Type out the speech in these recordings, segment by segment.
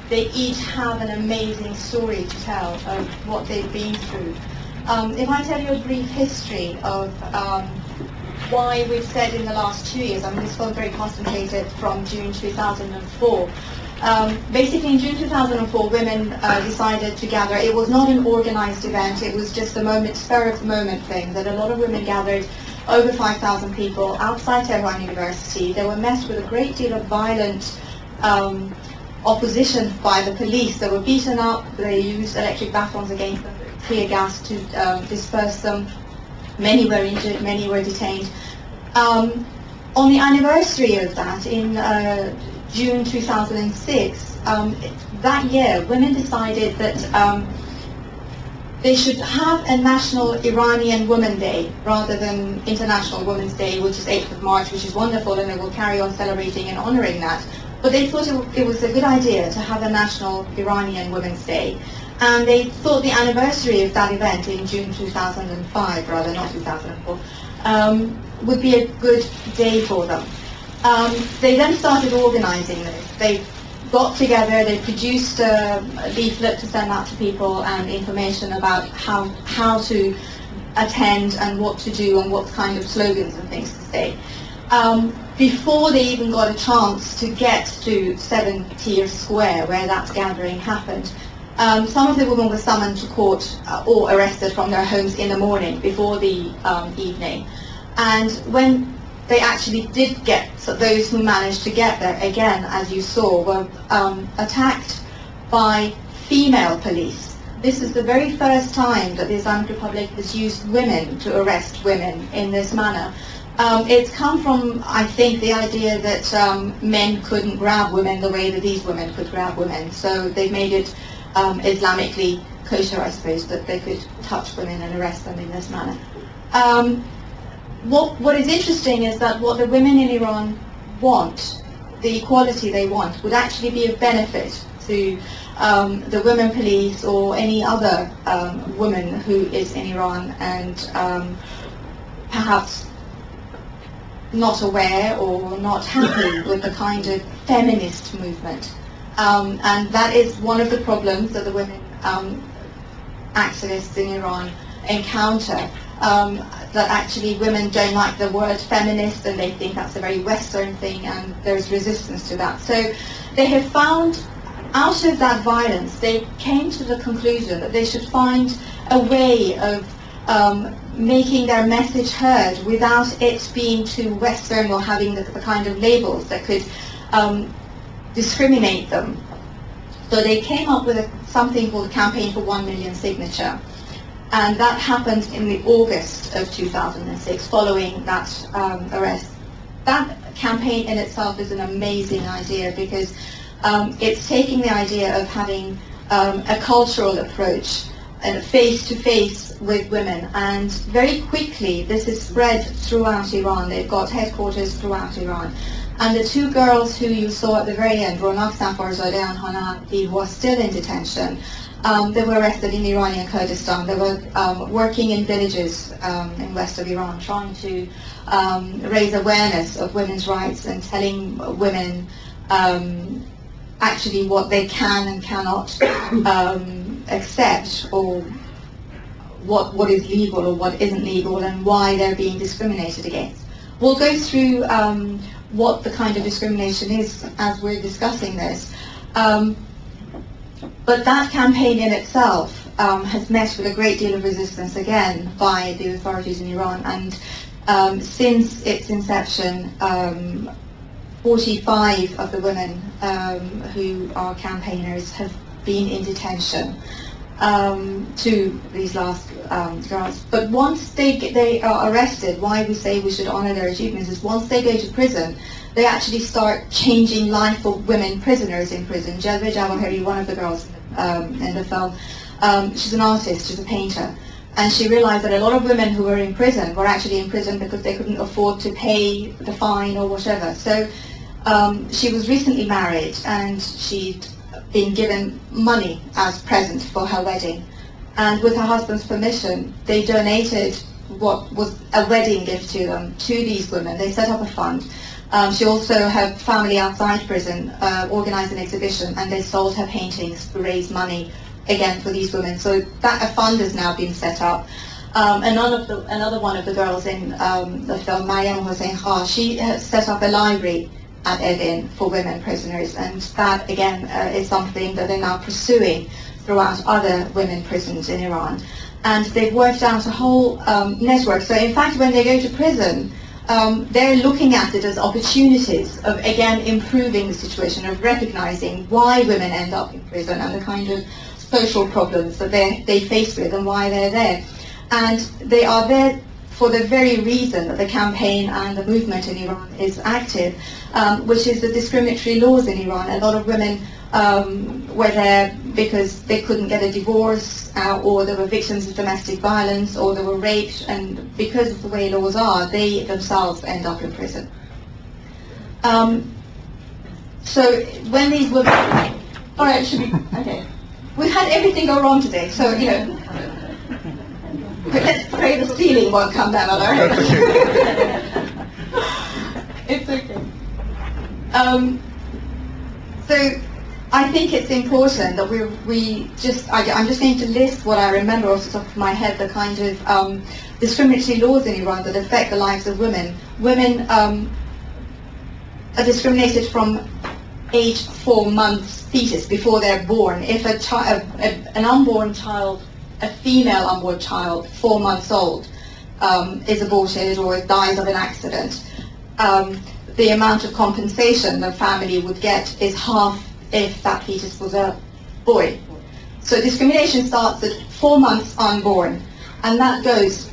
they each have an amazing story to tell of what they've been through. If I tell you a brief history of why we've said in the last 2 years, I mean, this was very concentrated from June 2004. Basically, in June 2004, women decided to gather. It was not an organized event. It was just a moment, spur of the moment thing, that a lot of women gathered, over 5,000 people, outside Tehran University. They were met with a great deal of violent opposition by the police. They were beaten up. They used electric batons against them, tear gas to disperse them. Many were injured, many were detained. On the anniversary of that, in June 2006, that year, women decided that they should have a national Iranian Women Day rather than International Women's Day, which is 8th of March, which is wonderful, and they will carry on celebrating and honoring that. But they thought it was a good idea to have a national Iranian Women's Day. And they thought the anniversary of that event in June 2005, rather not 2004, would be a good day for them. They then started organizing this. They got together, they produced a leaflet to send out to people and information about how to attend and what to do and what kind of slogans and things to say. Before they even got a chance to get to 7 Square, where that gathering happened, some of the women were summoned to court or arrested from their homes in the morning before the evening. And when they actually did get, so those who managed to get there, again, as you saw, were attacked by female police. This is the very first time that the Islamic Republic has used women to arrest women in this manner. It's come from, I think, the idea that men couldn't grab women the way that these women could grab women. So they've made it Islamically kosher, I suppose, that they could touch women and arrest them in this manner. What is interesting is that what the women in Iran want, the equality they want, would actually be of benefit to the women police or any other woman who is in Iran and perhaps not aware or not happy with the kind of feminist movement. And that is one of the problems that the women activists in Iran encounter, that actually women don't like the word feminist and they think that's a very Western thing, and there's resistance to that. So they have found, out of that violence, they came to the conclusion that they should find a way of making their message heard without it being too Western or having the kind of labels that could discriminate them. So they came up with something called a Campaign for 1 Million Signature. And that happened in the August of 2006, following that arrest. That campaign in itself is an amazing idea because it's taking the idea of having a cultural approach and face-to-face with women. And very quickly, this is spread throughout Iran. They've got headquarters throughout Iran. And the two girls who you saw at the very end, Ronak Safarzadeh and Hana Abdi, who are still in detention, they were arrested in Iranian Kurdistan. They were working in villages in west of Iran, trying to raise awareness of women's rights and telling women actually what they can and cannot accept, or what is legal or what isn't legal, and why they're being discriminated against. We'll go through what the kind of discrimination is as we're discussing this. But that campaign in itself has met with a great deal of resistance again by the authorities in Iran, and since its inception, 45 of the women who are campaigners have been in detention to these last girls. But once they are arrested, why we say we should honor their achievements is once they go to prison, they actually start changing life for women prisoners in prison. Jalve Jawahiri, one of the girls in the film, she's an artist, she's a painter, and she realized that a lot of women who were in prison were actually in prison because they couldn't afford to pay the fine or whatever. So she was recently married, and she'd been given money as present for her wedding, and with her husband's permission they donated what was a wedding gift to them, to these women. They set up a fund She also, her family outside prison organized an exhibition, and they sold her paintings to raise money again for these women. So that a fund has now been set up. Another one of the girls in the film, Mariam Hossein Khan, she has set up a library at Evin for women prisoners, and that again is something that they're now pursuing throughout other women prisons in Iran. And they've worked out a whole network. So in fact, when they go to prison, they're looking at it as opportunities of, again, improving the situation, of recognizing why women end up in prison and the kind of social problems that they face with and why they're there. And they are there for the very reason that the campaign and the movement in Iran is active, which is the discriminatory laws in Iran. A lot of women were there because they couldn't get a divorce, or they were victims of domestic violence, or they were raped, and because of the way laws are, they themselves end up in prison. So when these women... All right, should we... Okay. We've had everything go wrong today, so, you know... But let's pray the ceiling won't come down on our head. It's okay. So I think it's important that I'm just going to list what I remember off the top of my head, the kind of discriminatory laws in Iran that affect the lives of women. Women are discriminated from age 4 months fetus, before they're born. If an unborn child, a female unborn child, 4 months old, is aborted or dies of an accident, the amount of compensation the family would get is half if that fetus was a boy. So discrimination starts at 4 months unborn, and that goes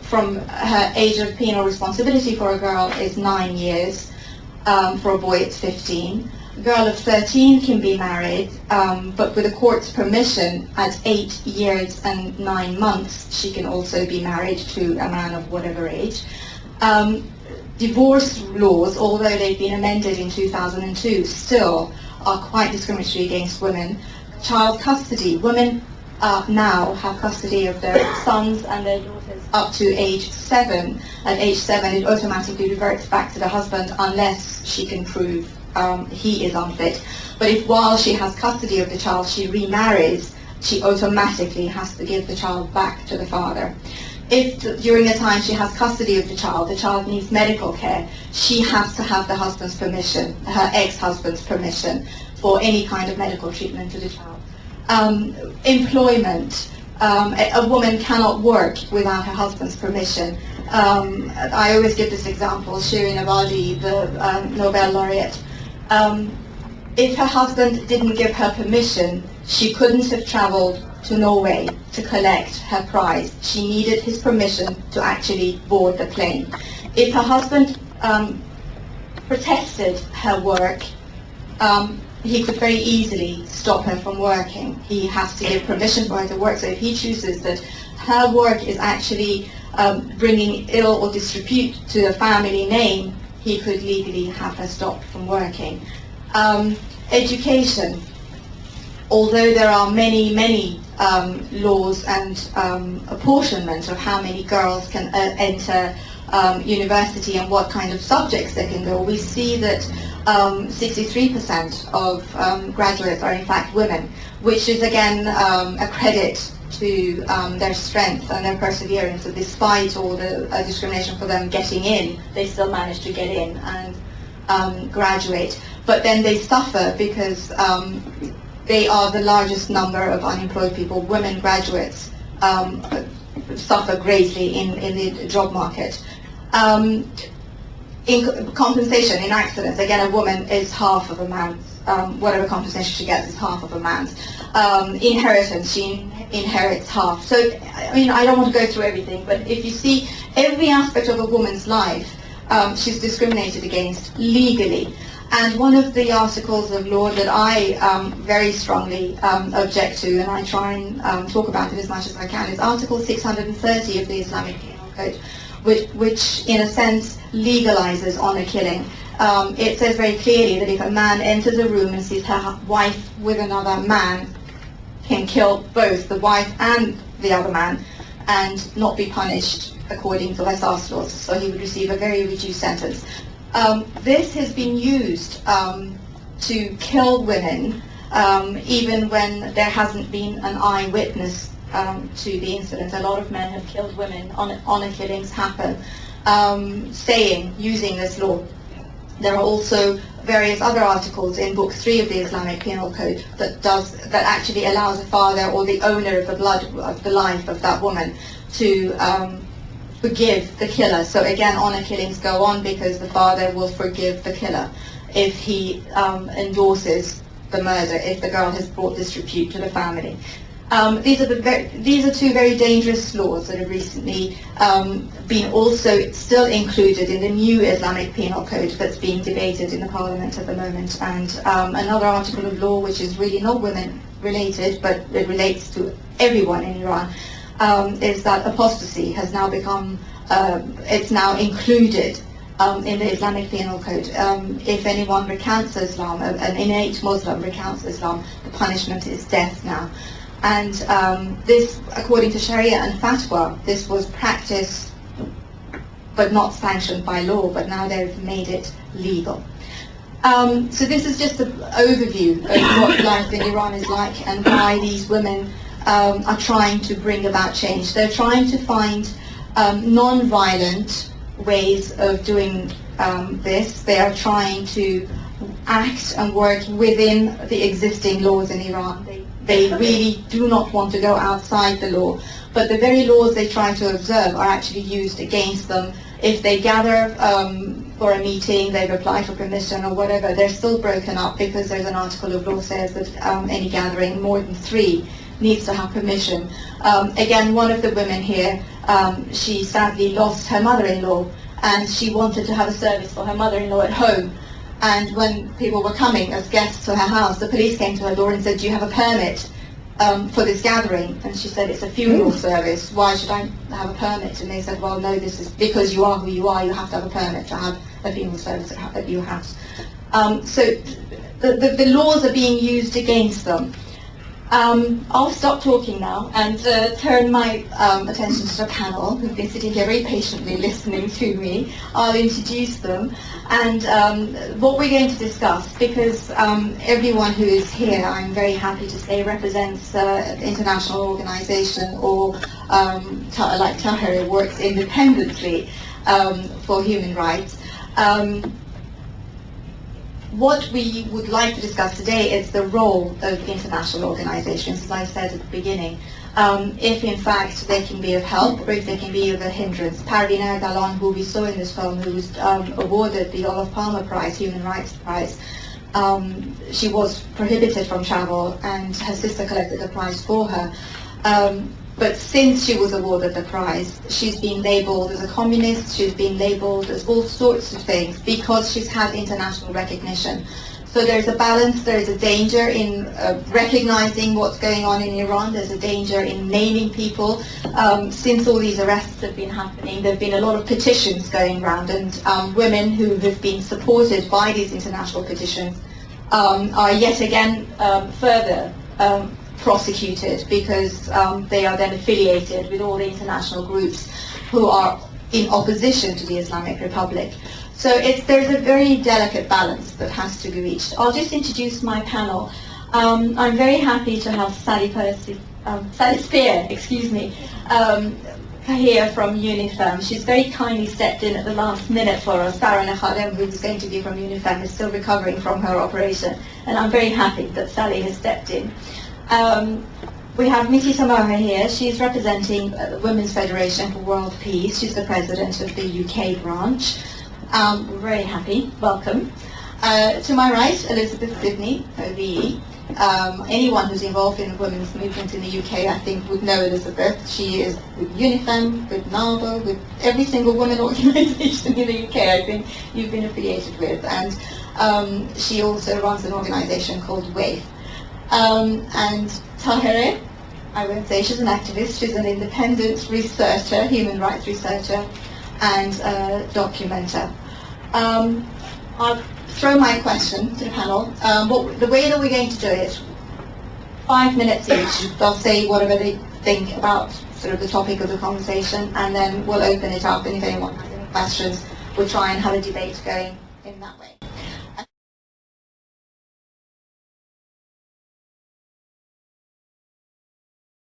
from her age of penal responsibility for a girl is 9 years, for a boy it's 15. A girl of 13 can be married, but with the court's permission, at 8 years and 9 months, she can also be married to a man of whatever age. Divorce laws, although they've been amended in 2002, still are quite discriminatory against women. Child custody, women now have custody of their sons and their daughters up to age 7. At age 7, it automatically reverts back to the husband unless she can prove he is unfit. But if while she has custody of the child she remarries, she automatically has to give the child back to the father. If during the time she has custody of the child needs medical care, she has to have the husband's permission, her ex-husband's permission, for any kind of medical treatment to the child. Employment. A woman cannot work without her husband's permission. I always give this example. Shirin Ebadi, the Nobel laureate, if her husband didn't give her permission, she couldn't have traveled to Norway to collect her prize. She needed his permission to actually board the plane. If her husband protested her work, he could very easily stop her from working. He has to give permission for her to work. So if he chooses that her work is actually bringing ill or disrepute to the family name, he could legally have her stopped from working. Education. Although there are many laws and apportionment of how many girls can enter university and what kind of subjects they can go, we see that 63% of graduates are in fact women, which is again a credit to their strength and their perseverance. So despite all the discrimination for them getting in, they still manage to get in and graduate. But then they suffer because they are the largest number of unemployed people. Women graduates suffer greatly in the job market. In compensation in accidents, again, a woman is half of a man's. Whatever compensation she gets is half of a man's. Inheritance, she inherits half. So, I mean, I don't want to go through everything, but if you see every aspect of a woman's life, she's discriminated against legally. And one of the articles of law that I very strongly object to, and I try and talk about it as much as I can, is Article 630 of the Islamic Penal Code, which in a sense legalizes honor killing. It says very clearly that if a man enters a room and sees her wife with another man, can kill both the wife and the other man and not be punished according to West laws. So he would receive a very reduced sentence. This has been used to kill women, even when there hasn't been an eyewitness to the incident. A lot of men have killed women, honor killings happen, using this law. There are also various other articles in Book 3 of the Islamic Penal Code that actually allows the father or the owner of the blood of the life of that woman to forgive the killer. So again, honor killings go on because the father will forgive the killer if he endorses the murder, if the girl has brought disrepute to the family. These are two very dangerous laws that have recently been also still included in the new Islamic Penal Code that's being debated in the Parliament at the moment. And another article of law, which is really not women related, but it relates to everyone in Iran, is that apostasy has now become, it's now included in the Islamic Penal Code. If anyone recants Islam, an innate Muslim recants Islam, the punishment is death now. And this, according to Sharia and Fatwa, this was practiced but not sanctioned by law, but now they've made it legal. So this is just an overview of what life in Iran is like and why these women are trying to bring about change. They're trying to find non-violent ways of doing this. They are trying to act and work within the existing laws in Iran. They really do not want to go outside the law, but the very laws they try to observe are actually used against them. If they gather for a meeting, they've applied for permission or whatever, they're still broken up because there's an article of law says that any gathering more than 3 needs to have permission. Again, one of the women here, she sadly lost her mother-in-law, and she wanted to have a service for her mother-in-law at home. And when people were coming as guests to her house, the police came to her door and said, "Do you have a permit for this gathering?" And she said, "It's a funeral service. Why should I have a permit?" And they said, "Well, no, this is because you are who you are. You have to have a permit to have a funeral service at your house." So the laws are being used against them. I'll stop talking now and turn my attention to the panel, who've been sitting here very patiently listening to me. I'll introduce them and what we're going to discuss, because everyone who is here, I'm very happy to say, represents an international organization or like Tahrir, works independently for human rights. What we would like to discuss today is the role of international organizations, as I said at the beginning, if in fact they can be of help or if they can be of a hindrance. Parvina Galan, who we saw in this film, who was awarded the Olof Palme Prize, Human Rights Prize, she was prohibited from travel and her sister collected the prize for her. But since she was awarded the prize, she's been labeled as a communist, she's been labeled as all sorts of things because she's had international recognition. So there's a balance, there's a danger in recognizing what's going on in Iran, there's a danger in naming people. Since all these arrests have been happening, there have been a lot of petitions going around, and women who have been supported by these international petitions are yet again further prosecuted because they are then affiliated with all the international groups who are in opposition to the Islamic Republic. So there's a very delicate balance that has to be reached. I'll just introduce my panel. I'm very happy to have Sally Spear, here from UNIFEM. She's very kindly stepped in at the last minute for us. Farah Nakhadem, who was going to be from UNIFEM, is still recovering from her operation, and I'm very happy that Sally has stepped in. We have Miki Samoha here. She's representing the Women's Federation for World Peace. She's the president of the UK branch. We're very happy. Welcome. To my right, Elizabeth Bibney, OBE. Anyone who's involved in the women's movement in the UK, I think, would know Elizabeth. She is with UNIFEM, with NALBO, with every single women organisation in the UK I think you've been affiliated with. And she also runs an organisation called WAVE. And Tahir, I won't say she's an activist, she's an independent researcher, human rights researcher, and documenter. I'll throw my question to the panel. The way that we're going to do it, 5 minutes each. They'll say whatever they think about sort of the topic of the conversation, and then we'll open it up, and if anyone has any questions, we'll try and have a debate going. in that way.